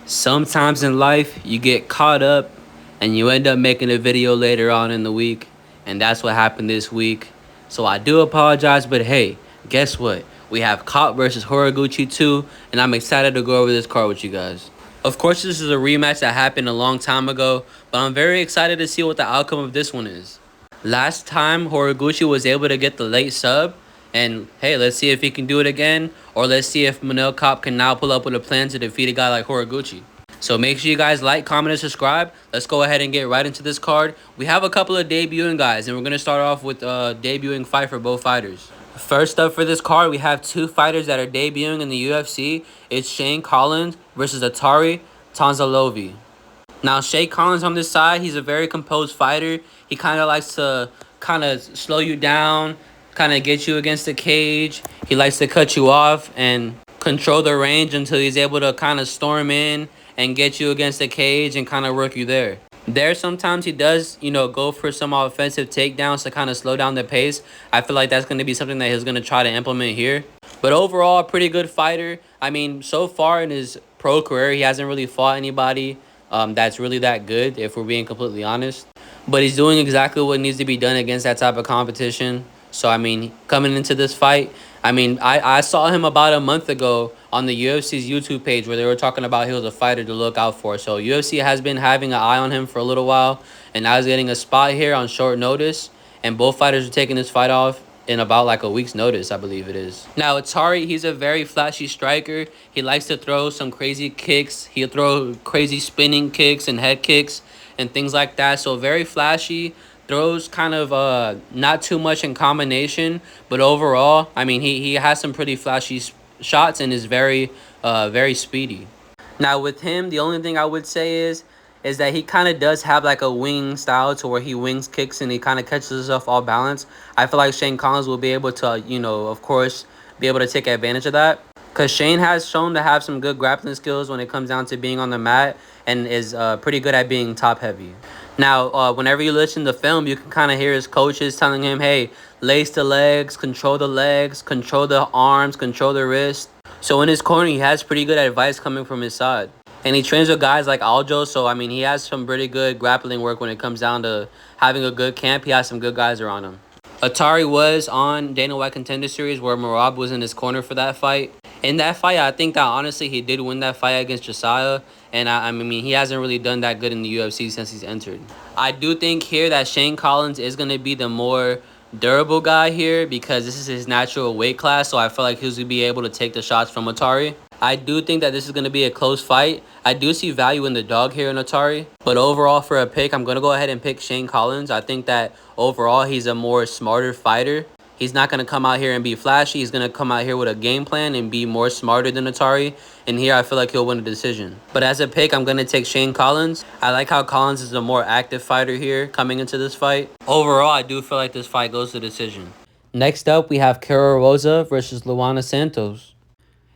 Sometimes in life, you get caught up and you end up making a video later on in the week, and that's what happened this week. So I do apologize, but hey, guess what? We have Kape versus Horiguchi 2, and I'm excited to go over this card with you guys. Of course, this is a rematch that happened a long time ago, but I'm very excited to see what the outcome of this one is. Last time, Horiguchi was able to get the late sub, and hey, let's see if he can do it again, or let's see if Manel can now pull up with a plan to defeat a guy like Horiguchi. So make sure you guys like, comment, and subscribe. Let's go ahead and get right into this card. We have a couple of debuting guys, and we're going to start off with a debuting fight for both fighters. First up for this card, we have two fighters that are debuting in the UFC. It's Shane Collins versus Atari Tanzalovi. Now, Shane Collins on this side, he's a very composed fighter. He kind of likes to slow you down, kind of get you against the cage. He likes to cut you off and control the range until he's able to kind of storm in and get you against the cage and kind of work you there. Sometimes he does, go for some offensive takedowns to kind of slow down the pace. I feel like that's going to be something that he's going to try to implement here. But overall, a pretty good fighter. I mean, so far in his pro career, he hasn't really fought anybody that's really that good, if we're being completely honest. But he's doing exactly what needs to be done against that type of competition. So, I mean, coming into this fight, I mean, I saw him about a month ago on the UFC's YouTube page where they were talking about he was a fighter to look out for. So UFC has been having an eye on him for a little while, and now he's getting a spot here on short notice. And both fighters are taking this fight off in about like a week's notice, I believe it is. Now, Atari, he's a very flashy striker. He likes to throw some crazy kicks. He'll throw crazy spinning kicks and head kicks and things like that. So very flashy. Throws kind of not too much in combination, but overall, I mean, he has some pretty flashy shots and is very speedy. Now with him, the only thing I would say is that he kind of does have like a wing style to where he wings kicks and he kind of catches himself off balance. I feel like Shane Collins will be able to, of course, be able to take advantage of that. Because Shane has shown to have some good grappling skills when it comes down to being on the mat and is pretty good at being top heavy. Now, whenever you listen to film, you can kind of hear his coaches telling him, hey, lace the legs, control the arms, control the wrist. So in his corner, he has pretty good advice coming from his side. And he trains with guys like Aljo, so, I mean, he has some pretty good grappling work when it comes down to having a good camp. He has some good guys around him. Atari was on Dana White Contender Series where Merab was in his corner for that fight. In that fight, I think that honestly he did win that fight against Josiah. And I mean, he hasn't really done that good in the UFC since he's entered. I do think here that Shane Collins is going to be the more durable guy here because this is his natural weight class. So I feel like he's going to be able to take the shots from Atari. I do think that this is going to be a close fight. I do see value in the dog here in Atari. But overall, for a pick, I'm going to go ahead and pick Shane Collins. I think that overall, he's a more smarter fighter. He's not going to come out here and be flashy. He's going to come out here with a game plan and be more smarter than Atari. And here, I feel like he'll win a decision. But as a pick, I'm going to take Shane Collins. I like how Collins is a more active fighter here coming into this fight. Overall, I do feel like this fight goes to decision. Next up, we have Kara Rosa versus Luana Santos.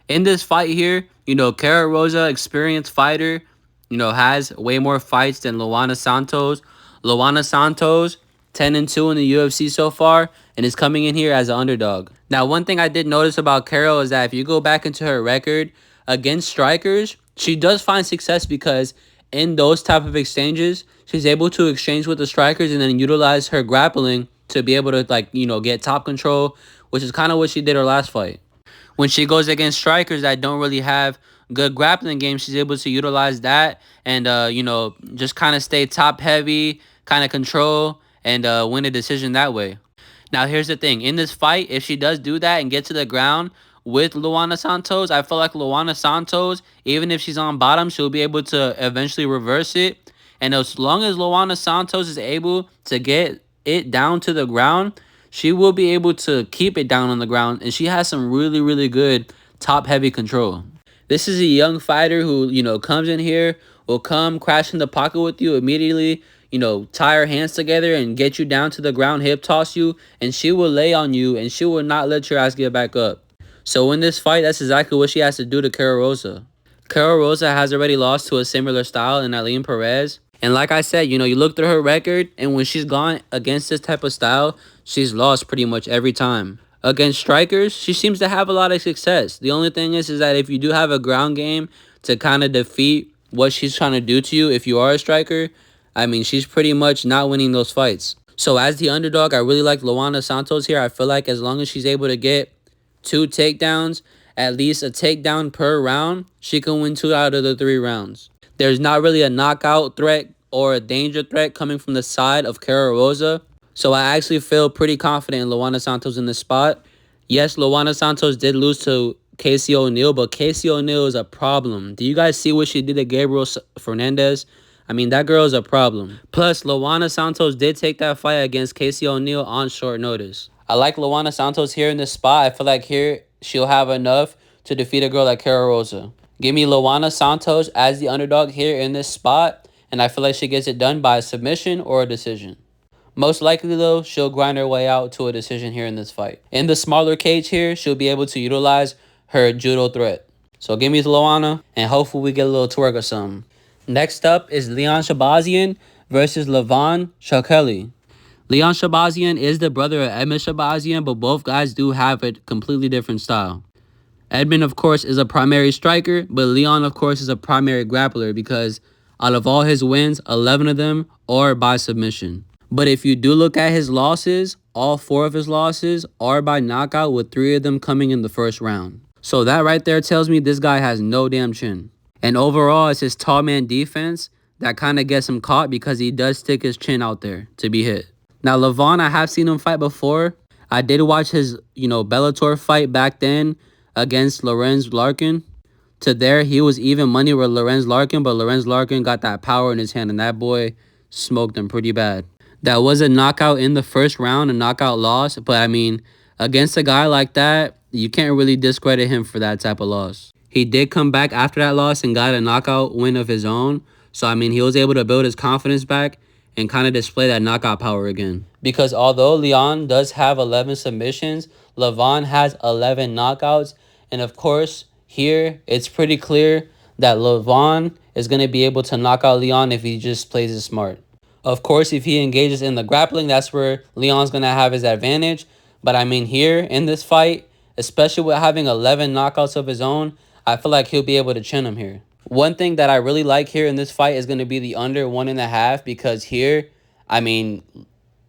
In this fight here, Kara Rosa, experienced fighter, has way more fights than Luana Santos. Luana Santos, 10-2 in the UFC so far, and is coming in here as an underdog. Now, one thing I did notice about Carol is that if you go back into her record against strikers, she does find success because in those type of exchanges, she's able to exchange with the strikers and then utilize her grappling to be able to, get top control, which is kind of what she did her last fight. When she goes against strikers that don't really have good grappling games, she's able to utilize that and, just kind of stay top heavy, kind of control, and win a decision that way. Now, here's the thing. In this fight, if she does do that and get to the ground with Luana Santos, I feel like Luana Santos, even if she's on bottom, she'll be able to eventually reverse it. And as long as Luana Santos is able to get it down to the ground, she will be able to keep it down on the ground. And she has some really, really good top-heavy control. This is a young fighter who, comes in here, will come crash in the pocket with you immediately, tie her hands together and get you down to the ground, hip toss you, and she will lay on you, and she will not let your ass get back up. So in this fight, that's exactly what she has to do to Kara Rosa. Kara Rosa has already lost to a similar style in Aline Perez. And like I said, you look through her record, and when she's gone against this type of style, she's lost pretty much every time. Against strikers, she seems to have a lot of success. The only thing is that if you do have a ground game to kind of defeat what she's trying to do to you if you are a striker, I mean, she's pretty much not winning those fights. So as the underdog, I really like Luana Santos here. I feel like as long as she's able to get 2 takedowns, at least a takedown per round, she can win 2 out of the 3 rounds. There's not really a knockout threat or a danger threat coming from the side of Cara Rosa. So I actually feel pretty confident in Luana Santos in this spot. Yes, Luana Santos did lose to Casey O'Neill, but Casey O'Neill is a problem. Do you guys see what she did to Gabriel Fernandez? I mean, that girl is a problem. Plus, Luana Santos did take that fight against Casey O'Neill on short notice. I like Luana Santos here in this spot. I feel like here she'll have enough to defeat a girl like Cara Rosa. Give me Luana Santos as the underdog here in this spot, and I feel like she gets it done by a submission or a decision. Most likely, though, she'll grind her way out to a decision here in this fight. In the smaller cage here, she'll be able to utilize her judo threat. So give me Luana, and hopefully we get a little twerk or something. Next up is Leon Shabazian versus Levon Shakeli. Leon Shabazian is the brother of Edmund Shabazian, but both guys do have a completely different style. Edmund, of course, is a primary striker, but Leon, of course, is a primary grappler because out of all his wins, 11 of them are by submission. But if you do look at his losses, all 4 of his losses are by knockout, with 3 of them coming in the first round. So that right there tells me this guy has no damn chin. And overall, it's his tall man defense that kind of gets him caught because he does stick his chin out there to be hit. Now, Levon, I have seen him fight before. I did watch his, Bellator fight back then against Lorenz Larkin. To there, he was even money with Lorenz Larkin, but Lorenz Larkin got that power in his hand, and that boy smoked him pretty bad. That was a knockout in the first round, a knockout loss, but I mean, against a guy like that, you can't really discredit him for that type of loss. He did come back after that loss and got a knockout win of his own. So, I mean, he was able to build his confidence back and kind of display that knockout power again. Because although Leon does have 11 submissions, Levon has 11 knockouts. And of course, here, it's pretty clear that Levon is going to be able to knock out Leon if he just plays it smart. Of course, if he engages in the grappling, that's where Leon's going to have his advantage. But I mean, here in this fight, especially with having 11 knockouts of his own, I feel like he'll be able to chin him here. One thing that I really like here in this fight is going to be the under 1.5, because here, I mean,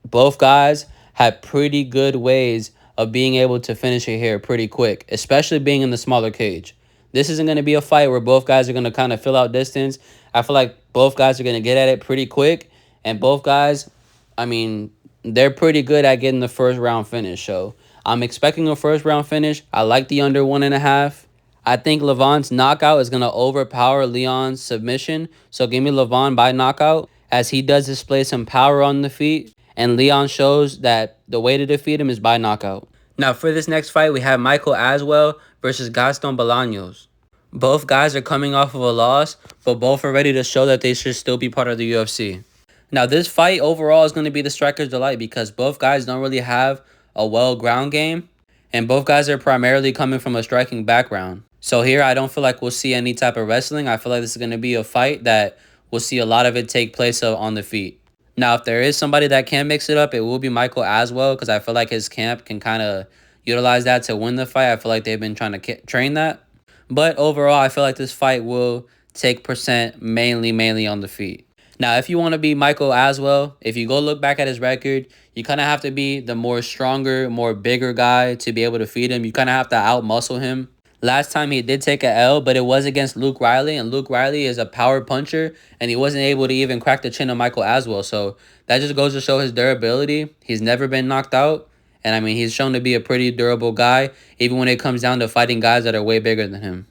both guys have pretty good ways of being able to finish it here pretty quick, especially being in the smaller cage. This isn't going to be a fight where both guys are going to kind of fill out distance. I feel like both guys are going to get at it pretty quick, and both guys, I mean, they're pretty good at getting the first round finish. So I'm expecting a first round finish. I like the under 1.5. I think Levon's knockout is going to overpower Leon's submission. So give me Levon by knockout, as he does display some power on the feet. And Leon shows that the way to defeat him is by knockout. Now for this next fight, we have Michael Aswell versus Gaston Bolaños. Both guys are coming off of a loss, but both are ready to show that they should still be part of the UFC. Now this fight overall is going to be the striker's delight because both guys don't really have a well ground game. And both guys are primarily coming from a striking background. So here, I don't feel like we'll see any type of wrestling. I feel like this is going to be a fight that we'll see a lot of it take place on the feet. Now, if there is somebody that can mix it up, it will be Michael Aswell, because I feel like his camp can kind of utilize that to win the fight. I feel like they've been trying to train that. But overall, I feel like this fight will take percent mainly on the feet. Now, if you want to be Michael Aswell, if you go look back at his record, you kind of have to be the more stronger, more bigger guy to be able to feed him. You kind of have to out-muscle him. Last time he did take a L, but it was against Luke Riley, and Luke Riley is a power puncher, and he wasn't able to even crack the chin of Michael Aswell. So that just goes to show his durability. He's never been knocked out, and I mean, he's shown to be a pretty durable guy, even when it comes down to fighting guys that are way bigger than him.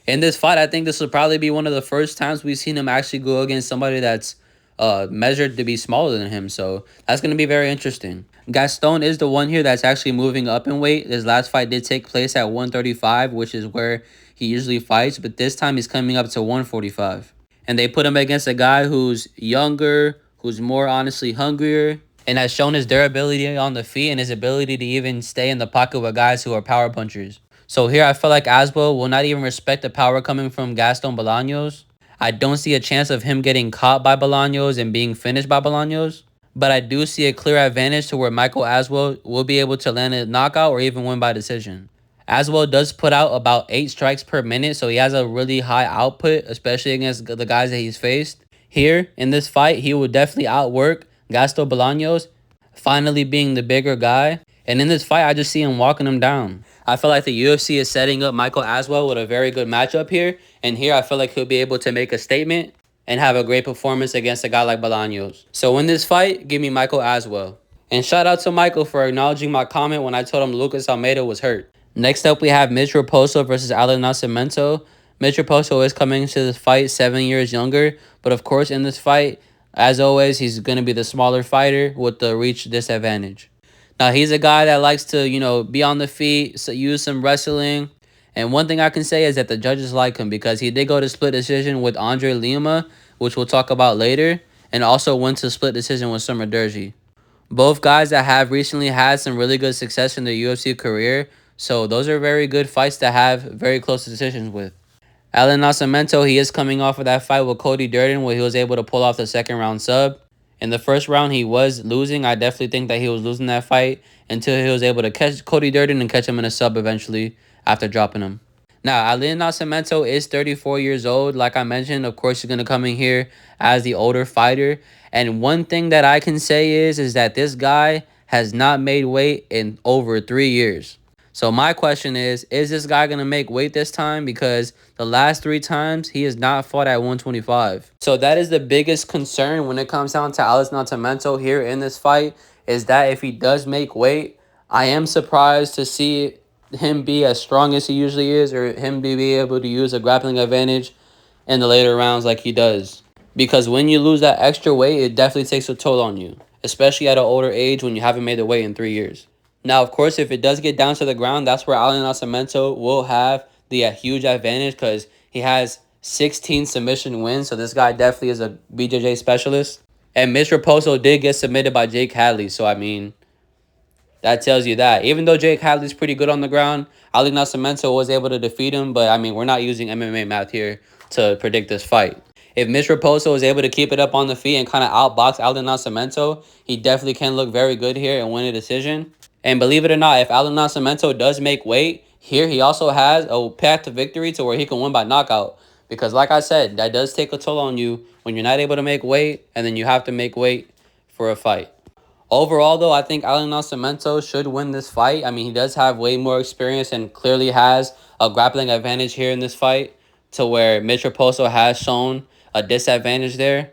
In this fight, I think this will probably be one of the first times we've seen him actually go against somebody that's measured to be smaller than him. So that's going to be very interesting. Gaston is the one here that's actually moving up in weight. His last fight did take place at 135, which is where he usually fights. But this time he's coming up to 145. And they put him against a guy who's younger, who's more honestly hungrier, and has shown his durability on the feet and his ability to even stay in the pocket with guys who are power punchers. So here I feel like Aswell will not even respect the power coming from Gaston Bolaños. I don't see a chance of him getting caught by Bolaños and being finished by Bolaños. But I do see a clear advantage to where Michael Aswell will be able to land a knockout or even win by decision. Aswell does put out about 8 strikes per minute, so he has a really high output, especially against the guys that he's faced. Here, in this fight, he will definitely outwork Gaston Bolaños, finally being the bigger guy. And in this fight, I just see him walking him down. I feel like the UFC is setting up Michael Aswell with a very good matchup here. And here, I feel like he'll be able to make a statement and have a great performance against a guy like Bolaños. So in this fight, give me Michael Aswell. And shout out to Michael for acknowledging my comment when I told him Lucas Almeida was hurt. Next up, we have Mitch Raposo versus Alan Nascimento. Mitch Raposo is coming into this fight 7 years younger. But of course, in this fight, as always, he's going to be the smaller fighter with the reach disadvantage. Now, he's a guy that likes to, be on the feet, so use some wrestling. And one thing I can say is that the judges like him because he did go to split decision with Andre Lima, which we'll talk about later, and also went to split decision with Summer Durji. Both guys that have recently had some really good success in their UFC career, so those are very good fights to have very close decisions with. Alan Nascimento, he is coming off of that fight with Cody Durden where he was able to pull off the second round sub. In the first round, he was losing. I definitely think that he was losing that fight until he was able to catch Cody Durden and catch him in a sub eventually after dropping him. Now, Alan Nascimento is 34 years old. Like I mentioned, of course, he's going to come in here as the older fighter. And one thing that I can say is that this guy has not made weight in over 3 years. So my question is this guy going to make weight this time? Because the last 3 times, he has not fought at 125. So that is the biggest concern when it comes down to Alex Nascimento here in this fight, is that if he does make weight, I am surprised to see him be as strong as he usually is, or him be able to use a grappling advantage in the later rounds like he does. Because when you lose that extra weight, it definitely takes a toll on you, especially at an older age when you haven't made the weight in 3 years. Now, of course, if it does get down to the ground, that's where Alan Nascimento will have the huge advantage because he has 16 submission wins. So this guy definitely is a BJJ specialist. And Mitch Raposo did get submitted by Jake Hadley. So, I mean, that tells you that. Even though Jake Hadley's pretty good on the ground, Ali Nascimento was able to defeat him. But, I mean, we're not using MMA math here to predict this fight. If Mitch Raposo was able to keep it up on the feet and kind of outbox Ali Nascimento, he definitely can look very good here and win a decision. And believe it or not, if Alan Nascimento does make weight, here he also has a path to victory to where he can win by knockout. Because like I said, that does take a toll on you when you're not able to make weight and then you have to make weight for a fight. Overall, though, I think Alan Nascimento should win this fight. I mean, he does have way more experience and clearly has a grappling advantage here in this fight to where Mitch Raposo has shown a disadvantage there,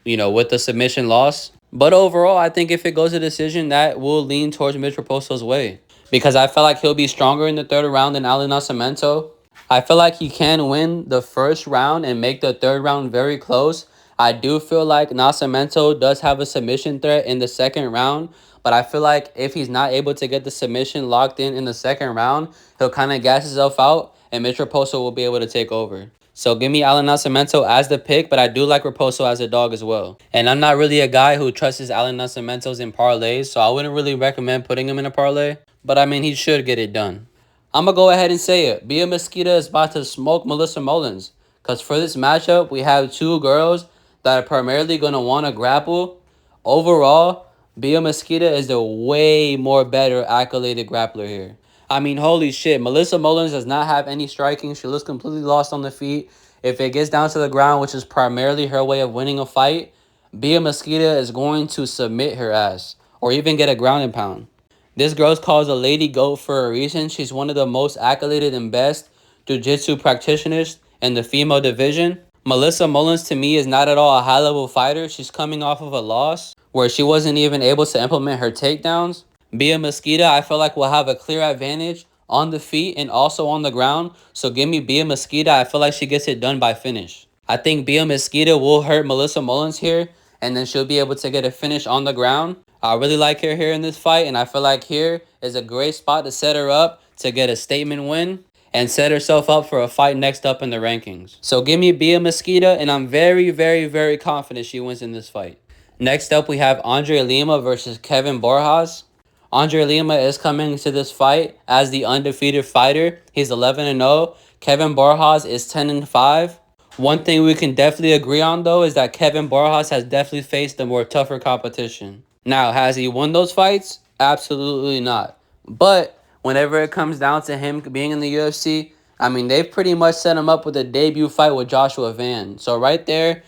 with the submission loss. But overall, I think if it goes to decision, that will lean towards Mitch Raposo's way. Because I feel like he'll be stronger in the third round than Alan Nascimento. I feel like he can win the first round and make the third round very close. I do feel like Nascimento does have a submission threat in the second round. But I feel like if he's not able to get the submission locked in the second round, he'll kind of gas himself out and Mitch Raposo will be able to take over. So give me Alan Nascimento as the pick, but I do like Raposo as a dog as well. And I'm not really a guy who trusts Alan Nascimento's in parlays, so I wouldn't really recommend putting him in a parlay. But I mean, he should get it done. I'm going to go ahead and say it. Bia Mesquita is about to smoke Melissa Mullins. Because for this matchup, we have 2 girls that are primarily going to want to grapple. Overall, Bia Mesquita is the way more better accoladed grappler here. I mean, holy shit. Melissa Mullins does not have any striking. She looks completely lost on the feet. If it gets down to the ground, which is primarily her way of winning a fight, Bia Mesquita is going to submit her ass or even get a ground and pound. This girl's called a lady goat for a reason. She's one of the most accoladed and best jiu-jitsu practitioners in the female division. Melissa Mullins, to me, is not at all a high-level fighter. She's coming off of a loss where she wasn't even able to implement her takedowns. Bia Mesquita, I feel like, will have a clear advantage on the feet and also on the ground. So give me Bia Mesquita. I feel like she gets it done by finish. I think Bia Mesquita will hurt Melissa Mullins here, and then she'll be able to get a finish on the ground. I really like her here in this fight, and I feel like here is a great spot to set her up to get a statement win and set herself up for a fight next up in the rankings. So give me Bia Mesquita, and I'm very, very, very confident she wins in this fight. Next up, we have Andre Lima versus Kevin Borjas. Andre Lima is coming to this fight as the undefeated fighter. He's 11-0. Kevin Borjas is 10-5. One thing we can definitely agree on, though, is that Kevin Borjas has definitely faced the more tougher competition. Now, has he won those fights? Absolutely not. But whenever it comes down to him being in the UFC, I mean, they've pretty much set him up with a debut fight with Joshua Van. So right there,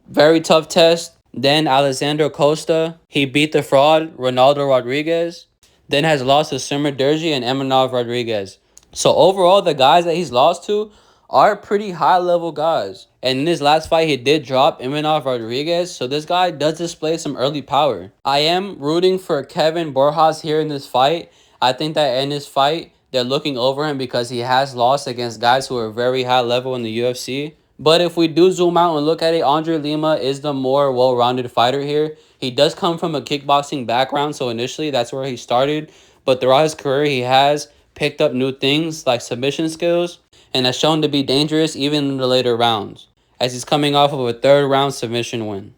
very tough test. Then Alexander Costa, he beat the fraud, Ronaldo Rodriguez. Then has lost to Simmer Durji and Emanov Rodriguez. So overall, the guys that he's lost to are pretty high-level guys. And in his last fight, he did drop Emanov Rodriguez. So this guy does display some early power. I am rooting for Kevin Borjas here in this fight. I think that in this fight, they're looking over him because he has lost against guys who are very high level in the UFC. But if we do zoom out and look at it, Andre Lima is the more well-rounded fighter here. He does come from a kickboxing background, so initially that's where he started. But throughout his career, he has picked up new things like submission skills and has shown to be dangerous even in the later rounds, as he's coming off of a third-round submission win.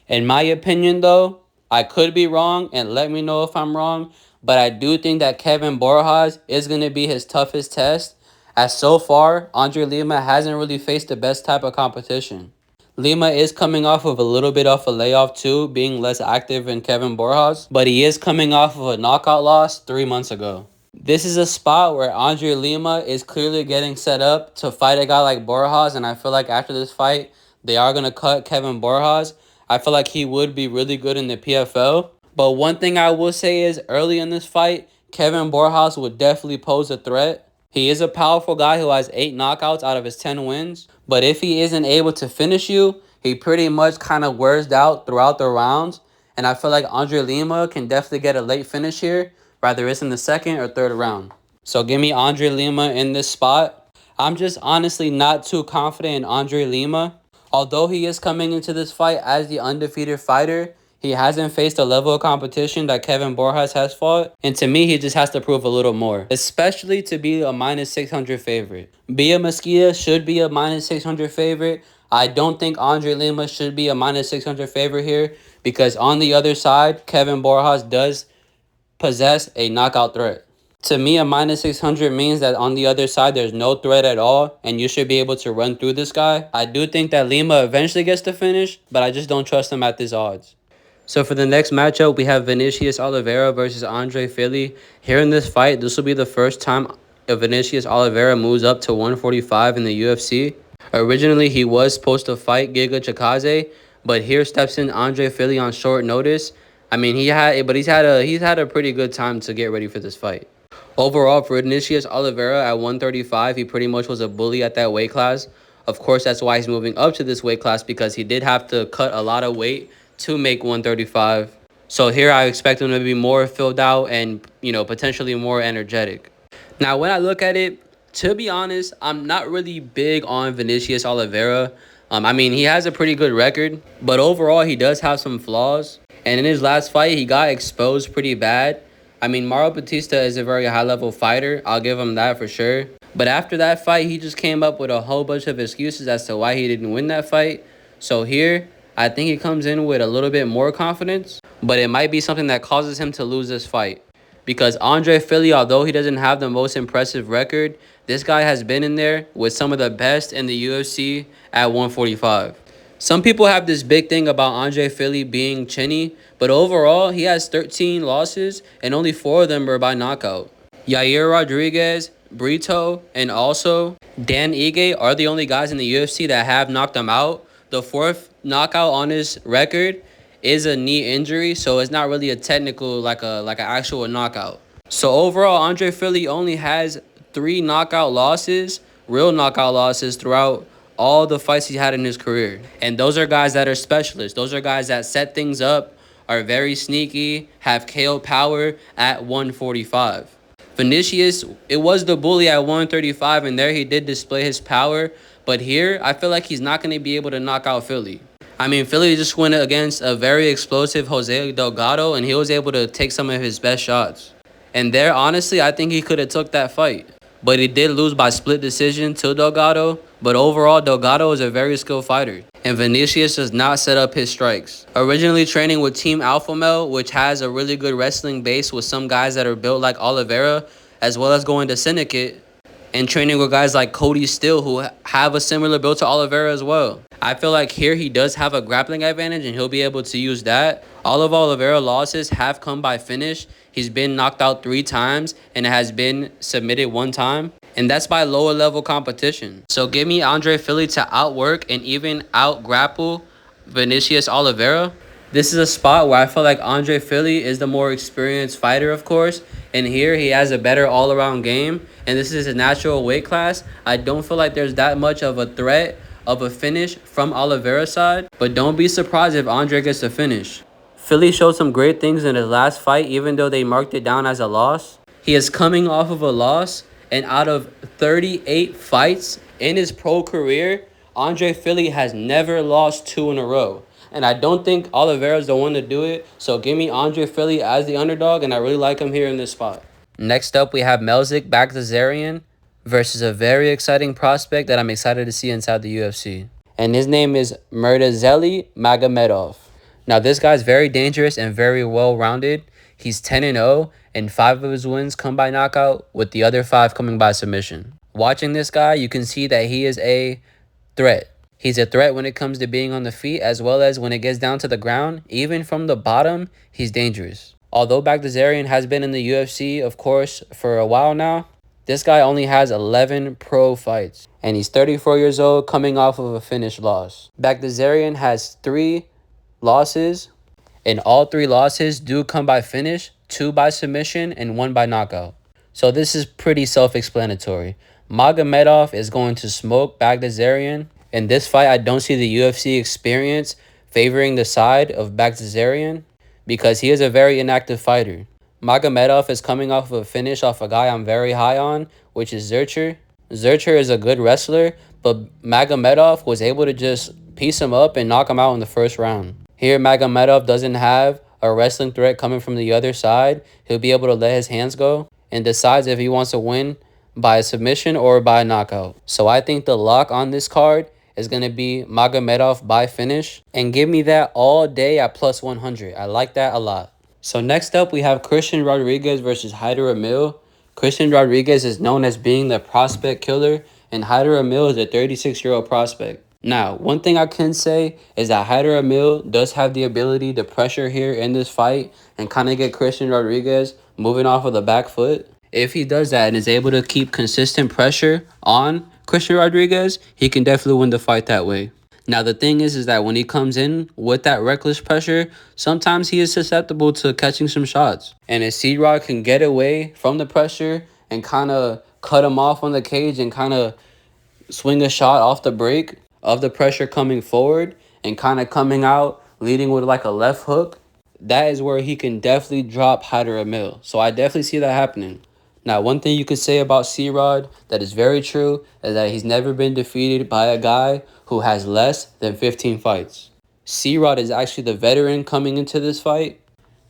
In my opinion, though, I could be wrong, and let me know if I'm wrong, but I do think that Kevin Borjas is going to be his toughest test, as so far, Andre Lima hasn't really faced the best type of competition. Lima is coming off of a little bit of a layoff too, being less active than Kevin Borjas, but he is coming off of a knockout loss 3 months ago. This is a spot where Andre Lima is clearly getting set up to fight a guy like Borjas, and I feel like after this fight, they are going to cut Kevin Borjas. I feel like he would be really good in the PFL. But one thing I will say is early in this fight, Kevin Borjas would definitely pose a threat. He is a powerful guy who has 8 knockouts out of his 10 wins. But if he isn't able to finish you, he pretty much kind of wears out throughout the rounds. And I feel like Andre Lima can definitely get a late finish here, whether it's in the second or third round. So give me Andre Lima in this spot. I'm just honestly not too confident in Andre Lima. Although he is coming into this fight as the undefeated fighter, he hasn't faced a level of competition that Kevin Borjas has fought. And to me, he just has to prove a little more, especially to be a minus 600 favorite. Bia Mesquita should be a minus 600 favorite. I don't think Andre Lima should be a minus 600 favorite here because on the other side, Kevin Borjas does possess a knockout threat. To me, a minus 600 means that on the other side, there's no threat at all, and you should be able to run through this guy. I do think that Lima eventually gets the finish, but I just don't trust him at this odds. So for the next matchup, we have Vinicius Oliveira versus Andre Fili. Here in this fight, this will be the first time Vinicius Oliveira moves up to 145 in the UFC. Originally, he was supposed to fight Giga Chikadze, but here steps in Andre Fili on short notice. I mean, he's had a pretty good time to get ready for this fight. Overall, for Vinicius Oliveira at 135, he pretty much was a bully at that weight class. Of course, that's why he's moving up to this weight class, because he did have to cut a lot of weight to make 135. So here I expect him to be more filled out and, potentially more energetic. Now, when I look at it, to be honest, I'm not really big on Vinicius Oliveira. I mean, he has a pretty good record, but overall, he does have some flaws. And in his last fight, he got exposed pretty bad. I mean, Mauro Batista is a very high-level fighter. I'll give him that for sure. But after that fight, he just came up with a whole bunch of excuses as to why he didn't win that fight. So here, I think he comes in with a little bit more confidence, but it might be something that causes him to lose this fight. Because Andre Fili, although he doesn't have the most impressive record, this guy has been in there with some of the best in the UFC at 145. Some people have this big thing about Andre Fili being chinny, but overall, he has 13 losses, and only 4 of them are by knockout. Yair Rodriguez, Brito, and also Dan Ige are the only guys in the UFC that have knocked him out. The 4th knockout on his record is a knee injury, so it's not really a technical, like an actual knockout. So overall, Andre Fili only has 3 knockout losses, real knockout losses throughout all the fights he had in his career. And those are guys that are specialists. Those are guys that set things up, are very sneaky, have KO power at 145. Vinicius, it was the bully at 135, and there he did display his power. But here, I feel like he's not going to be able to knock out Fili. I mean, Fili just went against a very explosive Jose Delgado, and he was able to take some of his best shots. And there, honestly, I think he could have took that fight. But he did lose by split decision to Delgado. But overall, Delgado is a very skilled fighter, and Vinicius does not set up his strikes. Originally training with Team Alpha Male, which has a really good wrestling base with some guys that are built like Oliveira, as well as going to Syndicate and training with guys like Cody Steele, who have a similar build to Oliveira as well. I feel like here he does have a grappling advantage and he'll be able to use that. All of Oliveira's losses have come by finish. He's been knocked out 3 times and has been submitted 1 time. And that's by lower level competition. So give me Andre Fili to outwork and even out grapple Vinicius Oliveira. This is a spot where I feel like Andre Fili is the more experienced fighter, of course. And here he has a better all-around game. And this is his natural weight class. I don't feel like there's that much of a threat of a finish from Oliveira's side. But don't be surprised if Andre gets the finish. Fili showed some great things in his last fight, even though they marked it down as a loss. He is coming off of a loss. And out of 38 fights in his pro career, Andre Fili has never lost 2 in a row. And I don't think Oliveira's the one to do it. So give me Andre Fili as the underdog, and I really like him here in this spot. Next up, we have Melzik Baghdasaryan versus a very exciting prospect that I'm excited to see inside the UFC. And his name is Murtazeli Magomedov. Now, this guy's very dangerous and very well-rounded. He's 10-0, and 5 of his wins come by knockout, with the other 5 coming by submission. Watching this guy, you can see that he is a threat. He's a threat when it comes to being on the feet, as well as when it gets down to the ground. Even from the bottom, he's dangerous. Although Baghdasaryan has been in the UFC, of course, for a while now, this guy only has 11 pro fights. And he's 34 years old, coming off of a finished loss. Baghdasaryan has 3 losses, and all 3 losses do come by finish, 2 by submission, and 1 by knockout. So this is pretty self-explanatory. Magomedov is going to smoke Baghdasaryan. In this fight, I don't see the UFC experience favoring the side of Baghdasaryan because he is a very inactive fighter. Magomedov is coming off of a finish off a guy I'm very high on, which is Zurcher. Zurcher is a good wrestler, but Magomedov was able to just piece him up and knock him out in the first round. Here, Magomedov doesn't have a wrestling threat coming from the other side. He'll be able to let his hands go and decides if he wants to win by a submission or by a knockout. So I think the lock on this card is going to be Magomedov by finish. And give me that all day at plus 100. I like that a lot. So next up, we have Christian Rodriguez versus Haider Emil. Christian Rodriguez is known as being the prospect killer, and Haider Emil is a 36-year-old prospect. Now, one thing I can say is that Haider Emil does have the ability to pressure here in this fight and kind of get Christian Rodriguez moving off of the back foot. If he does that and is able to keep consistent pressure on Christian Rodriguez, he can definitely win the fight that way. Now, the thing is that when he comes in with that reckless pressure, sometimes he is susceptible to catching some shots. And if C-Rod can get away from the pressure and kind of cut him off on the cage and kind of swing a shot off the break of the pressure coming forward and kind of coming out leading with like a left hook, that is where he can definitely drop Haider Emil. So I definitely see that happening. Now, one thing you could say about C-Rod that is very true is that he's never been defeated by a guy who has less than 15 fights. C-Rod is actually the veteran coming into this fight,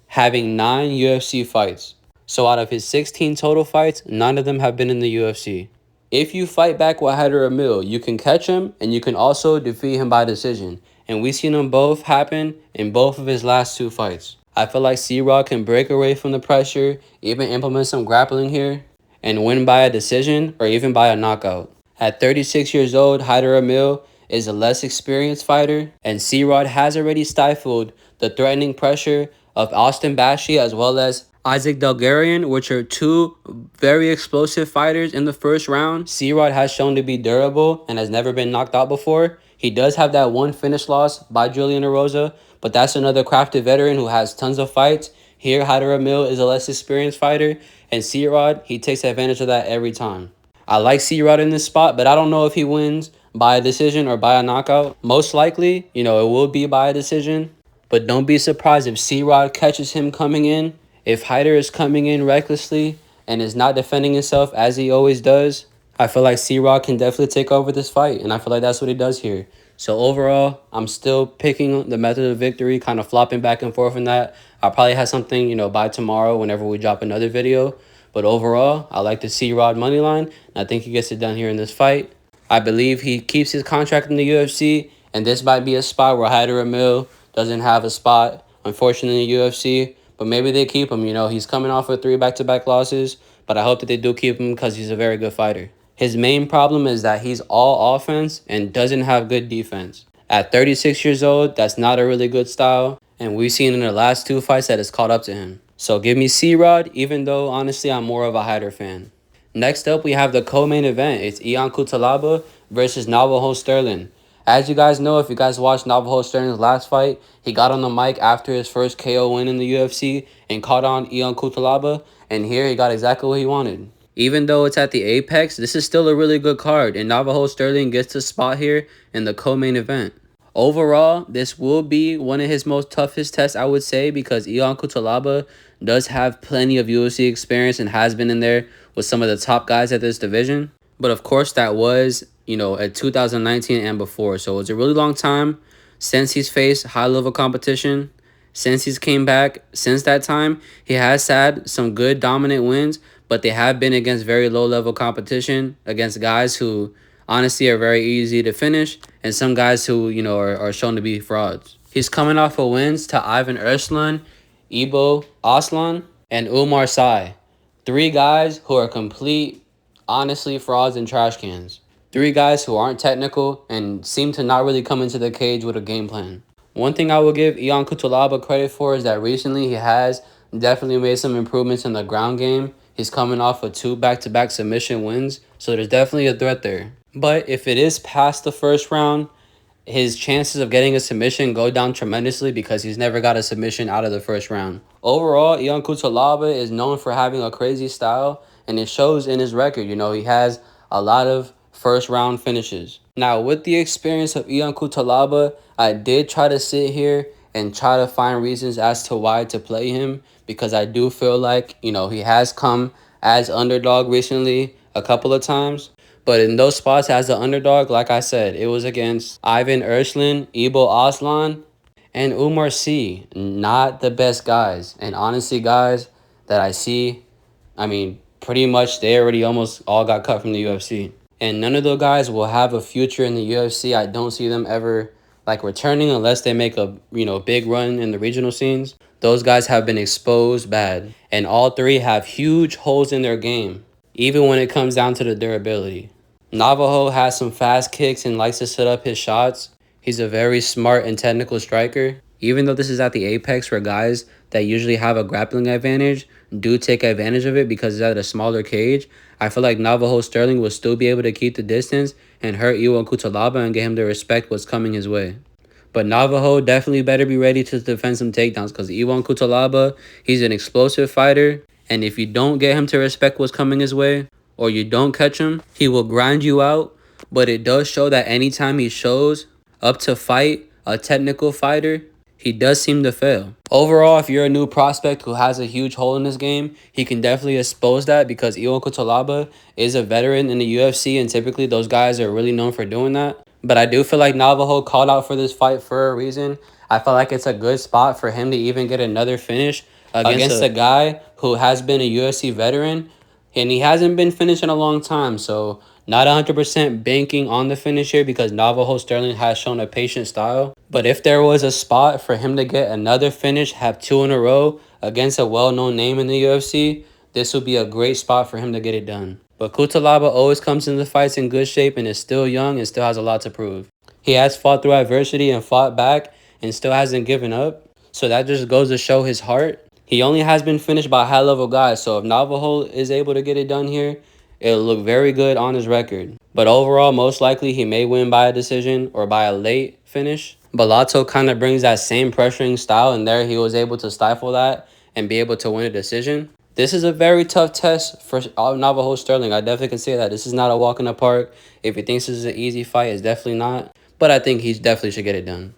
having 9 UFC fights. So out of his 16 total fights, 9 of them have been in the UFC. If you fight back with Haider Emil, you can catch him and you can also defeat him by decision. And we've seen them both happen in both of his last 2 fights. I feel like C-Rod can break away from the pressure, even implement some grappling here, and win by a decision or even by a knockout. At 36 years old, Haider Emil is a less experienced fighter, and C-Rod has already stifled the threatening pressure of Austin Bashi as well as Isaac Delgarian, which are 2 very explosive fighters in the first round. C-Rod has shown to be durable and has never been knocked out before. He does have that 1 finish loss by Julian Erosa, but that's another crafted veteran who has tons of fights. Here, Haider Emil is a less experienced fighter, and C-Rod, he takes advantage of that every time. I like C-Rod in this spot, but I don't know if he wins by a decision or by a knockout. Most likely, it will be by a decision, but don't be surprised if C-Rod catches him coming in. If Haider is coming in recklessly and is not defending himself as he always does, I feel like C-Rod can definitely take over this fight, and I feel like that's what he does here. So overall, I'm still picking the method of victory, kind of flopping back and forth in that. I'll probably have something, by tomorrow whenever we drop another video. But overall, I like the C-Rod moneyline, and I think he gets it done here in this fight. I believe he keeps his contract in the UFC, and this might be a spot where Haider Emil doesn't have a spot, unfortunately, in the UFC. But maybe they keep him, He's coming off of 3 back-to-back losses, but I hope that they do keep him because he's a very good fighter. His main problem is that he's all offense and doesn't have good defense. At 36 years old, that's not a really good style. And we've seen in the last 2 fights that it's caught up to him. So give me C-Rod, even though honestly I'm more of a Hyder fan. Next up, we have the co-main event. It's Ion Cutelaba versus Navajo Sterling. As you guys know, if you guys watched Navajo Sterling's last fight, he got on the mic after his first KO win in the UFC and caught on Ion Cutelaba. And here he got exactly what he wanted. Even though it's at the Apex, this is still a really good card, and Navajo Sterling gets a spot here in the co-main event. Overall, this will be one of his most toughest tests, I would say, because Ion Cutelaba does have plenty of UFC experience and has been in there with some of the top guys at this division. But of course, that was, at 2019 and before. So it's a really long time since he's faced high-level competition. Since he's came back, since that time, he has had some good dominant wins, but they have been against very low-level competition, against guys who honestly are very easy to finish, and some guys who, are shown to be frauds. He's coming off of wins to Ivan Erslan, Ibo Aslan, and Umar Sy. 3 guys who are complete, honestly, frauds and trash cans. 3 guys who aren't technical and seem to not really come into the cage with a game plan. One thing I will give Ion Cutelaba credit for is that recently he has definitely made some improvements in the ground game. He's coming off of 2 back-to-back submission wins, so there's definitely a threat there. But if it is past the first round, his chances of getting a submission go down tremendously because he's never got a submission out of the first round. Overall, Ion Cutelaba is known for having a crazy style, and it shows in his record. He has a lot of first round finishes. Now, with the experience of Ion Cutelaba, I did try to sit here and try to find reasons as to why to play him, because I do feel like, he has come as underdog recently a couple of times. But in those spots as the underdog, like I said, it was against Ivan Erslan, Ibo Aslan, and Umar Sy. Not the best guys. And honestly, guys that I see, pretty much they already almost all got cut from the UFC. And none of those guys will have a future in the UFC. I don't see them ever returning unless they make a big run in the regional scenes. Those guys have been exposed bad. And all 3 have huge holes in their game, even when it comes down to the durability. Navajo has some fast kicks and likes to set up his shots. He's a very smart and technical striker. Even though this is at the Apex where guys that usually have a grappling advantage do take advantage of it because it's at a smaller cage, I feel like Navajo Sterling will still be able to keep the distance and hurt Ion Cutelaba and get him to respect what's coming his way. But Navajo definitely better be ready to defend some takedowns because Ion Cutelaba, he's an explosive fighter. And if you don't get him to respect what's coming his way, or you don't catch him, he will grind you out. But it does show that anytime he shows up to fight a technical fighter, he does seem to fail. Overall, if you're a new prospect who has a huge hole in this game, he can definitely expose that because Ion Cutelaba is a veteran in the UFC, and typically those guys are really known for doing that. But I do feel like Navajo called out for this fight for a reason. I feel like it's a good spot for him to even get another finish against a guy who has been a UFC veteran, and he hasn't been finished in a long time. So not 100% banking on the finish here because Navajo Sterling has shown a patient style. But if there was a spot for him to get another finish, have 2 in a row against a well-known name in the UFC, this would be a great spot for him to get it done. But Cutelaba always comes into fights in good shape and is still young and still has a lot to prove. He has fought through adversity and fought back and still hasn't given up. So that just goes to show his heart. He only has been finished by high-level guys, so if Navajo is able to get it done here, it'll look very good on his record. But overall, most likely he may win by a decision or by a late finish. Balato kind of brings that same pressuring style, and there he was able to stifle that and be able to win a decision. This is a very tough test for Navajo Sterling. I definitely can say that. This is not a walk in the park. If he thinks this is an easy fight, it's definitely not. But I think he definitely should get it done.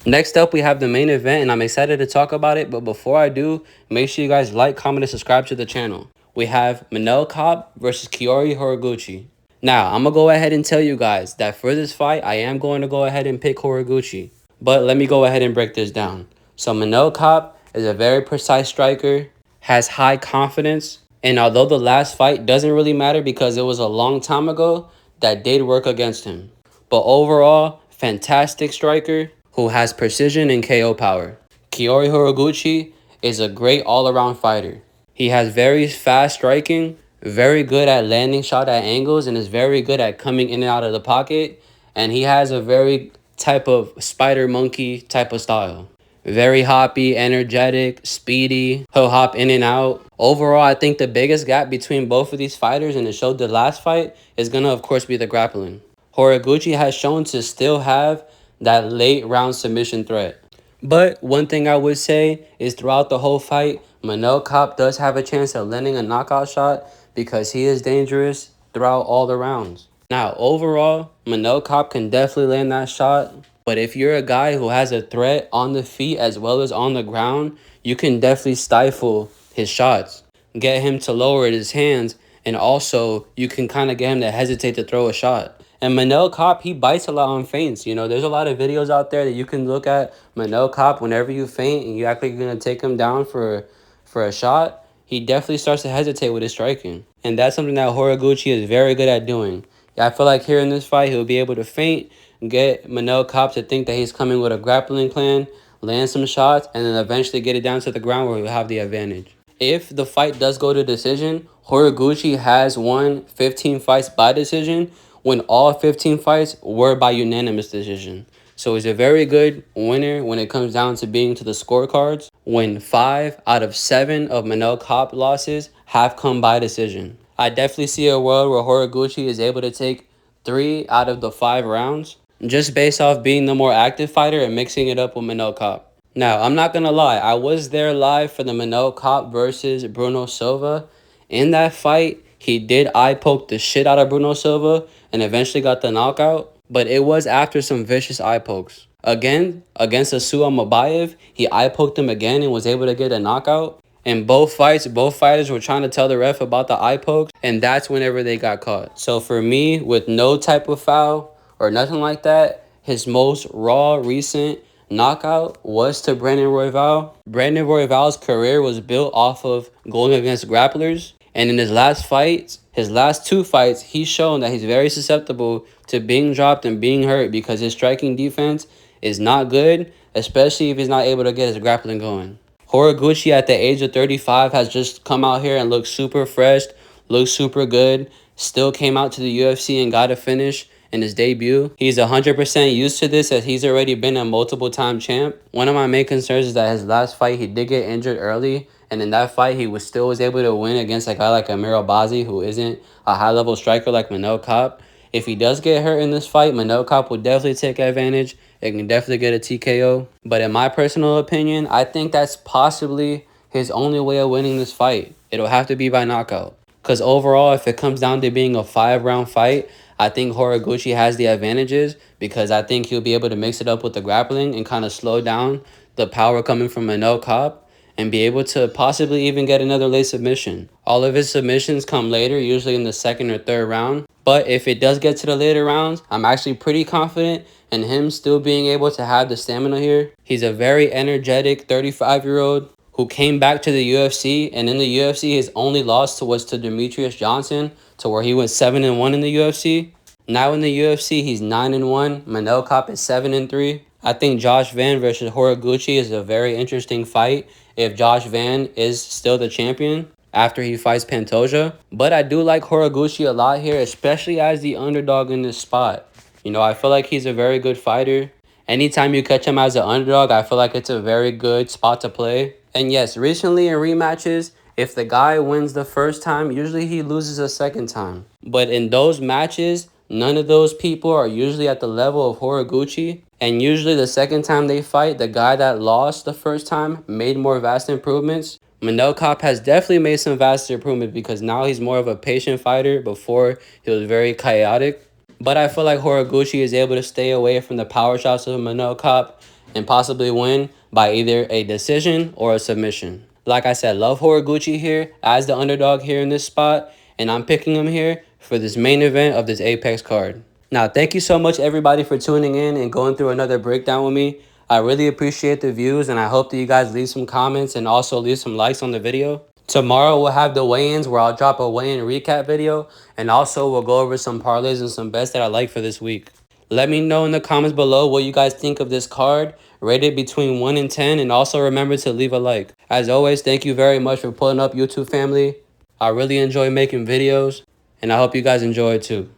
Next up, we have the main event, and I'm excited to talk about it. But before I do, make sure you guys like, comment, and subscribe to the channel. We have Manel Kape versus Kyoji Horiguchi. Now, I'm going to go ahead and tell you guys that for this fight, I am going to go ahead and pick Horiguchi. But let me go ahead and break this down. So Manel Kape is a very precise striker, has high confidence, and although the last fight doesn't really matter because it was a long time ago, that did work against him. But overall, fantastic striker who has precision and KO power. Kyoji Horiguchi is a great all-around fighter. He has very fast striking, very good at landing shot at angles, and is very good at coming in and out of the pocket. And he has a very type of spider monkey type of style. Very hoppy, energetic, speedy. He'll hop in and out. Overall, I think the biggest gap between both of these fighters, and it showed the last fight, is going to, of course, be the grappling. Horiguchi has shown to still have that late round submission threat. But one thing I would say is throughout the whole fight, Manel Kape does have a chance of landing a knockout shot because he is dangerous throughout all the rounds. Now, overall, Manel Kape can definitely land that shot. But if you're a guy who has a threat on the feet as well as on the ground, you can definitely stifle his shots. Get him to lower his hands, and also you can kind of get him to hesitate to throw a shot. And Manel Kape, he bites a lot on feints. You know, there's a lot of videos out there that you can look at. Manel Kape, whenever you feint and you act like you're going to take him down for a shot, he definitely starts to hesitate with his striking. And that's something that Horiguchi is very good at doing. I feel like here in this fight, he'll be able to feint, get Manel Kape to think that he's coming with a grappling plan, land some shots, and then eventually get it down to the ground where he'll have the advantage. If the fight does go to decision, Horiguchi has won 15 fights by decision when all 15 fights were by unanimous decision. So he's a very good winner when it comes down to being to the scorecards, when 5 out of 7 of Manel Kape losses have come by decision. I definitely see a world where Horiguchi is able to take 3 out of the 5 rounds, just based off being the more active fighter and mixing it up with Manel Kape. Now, I'm not going to lie. I was there live for the Manel Kape versus Bruno Silva. In that fight, he did eye poke the shit out of Bruno Silva and eventually got the knockout. But it was after some vicious eye pokes. Again, against Asua Mabayev, he eye poked him again and was able to get a knockout. In both fights, both fighters were trying to tell the ref about the eye pokes, and that's whenever they got caught. So for me, with no type of foul or nothing like that, his most raw recent knockout was to Brandon Royval. Brandon Royval's career was built off of going against grapplers. And in his last fights, his last 2 fights, he's shown that he's very susceptible to being dropped and being hurt because his striking defense is not good, especially if he's not able to get his grappling going. Horiguchi at the age of 35 has just come out here and looked super fresh, looks super good, still came out to the UFC and got a finish in his debut. He's 100% used to this as he's already been a multiple-time champ. One of my main concerns is that his last fight, he did get injured early, and in that fight, he still was able to win against a guy like Amir Albazi, who isn't a high-level striker like Manel Kape. If he does get hurt in this fight, Manel Kape will definitely take advantage. It can definitely get a TKO. But in my personal opinion, I think that's possibly his only way of winning this fight. It'll have to be by knockout. Because overall, if it comes down to being a 5-round fight, I think Horiguchi has the advantages because I think he'll be able to mix it up with the grappling and kind of slow down the power coming from Manel Kape and be able to possibly even get another late submission. All of his submissions come later, usually in the 2nd or 3rd round. But if it does get to the later rounds, I'm actually pretty confident in him still being able to have the stamina here. He's a very energetic 35-year-old who came back to the UFC, and in the UFC, his only loss was to Demetrius Johnson, to where he went 7-1 in the UFC. Now in the UFC, he's 9-1. Manel Kape is 7-3. I think Josh Van versus Horiguchi is a very interesting fight if Josh Van is still the champion after he fights Pantoja. But I do like Horiguchi a lot here, especially as the underdog in this spot. You know, I feel like he's a very good fighter. Anytime you catch him as an underdog, I feel like it's a very good spot to play. And yes, recently in rematches, if the guy wins the first time, usually he loses a second time. But in those matches, none of those people are usually at the level of Horiguchi. And usually the second time they fight, the guy that lost the first time made more vast improvements. Manel Kape has definitely made some vast improvements because now he's more of a patient fighter. Before, he was very chaotic. But I feel like Horiguchi is able to stay away from the power shots of Manel Kape and possibly win by either a decision or a submission. Like I said, love Horiguchi here as the underdog here in this spot. And I'm picking him here for this main event of this Apex card. Now, thank you so much, everybody, for tuning in and going through another breakdown with me. I really appreciate the views, and I hope that you guys leave some comments and also leave some likes on the video. Tomorrow, we'll have the weigh-ins where I'll drop a weigh-in recap video, and also we'll go over some parlays and some bets that I like for this week. Let me know in the comments below what you guys think of this card. Rate it between 1 and 10, and also remember to leave a like. As always, thank you very much for pulling up, YouTube family. I really enjoy making videos, and I hope you guys enjoy it too.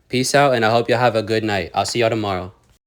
Peace out, and I hope y'all have a good night. I'll see y'all tomorrow.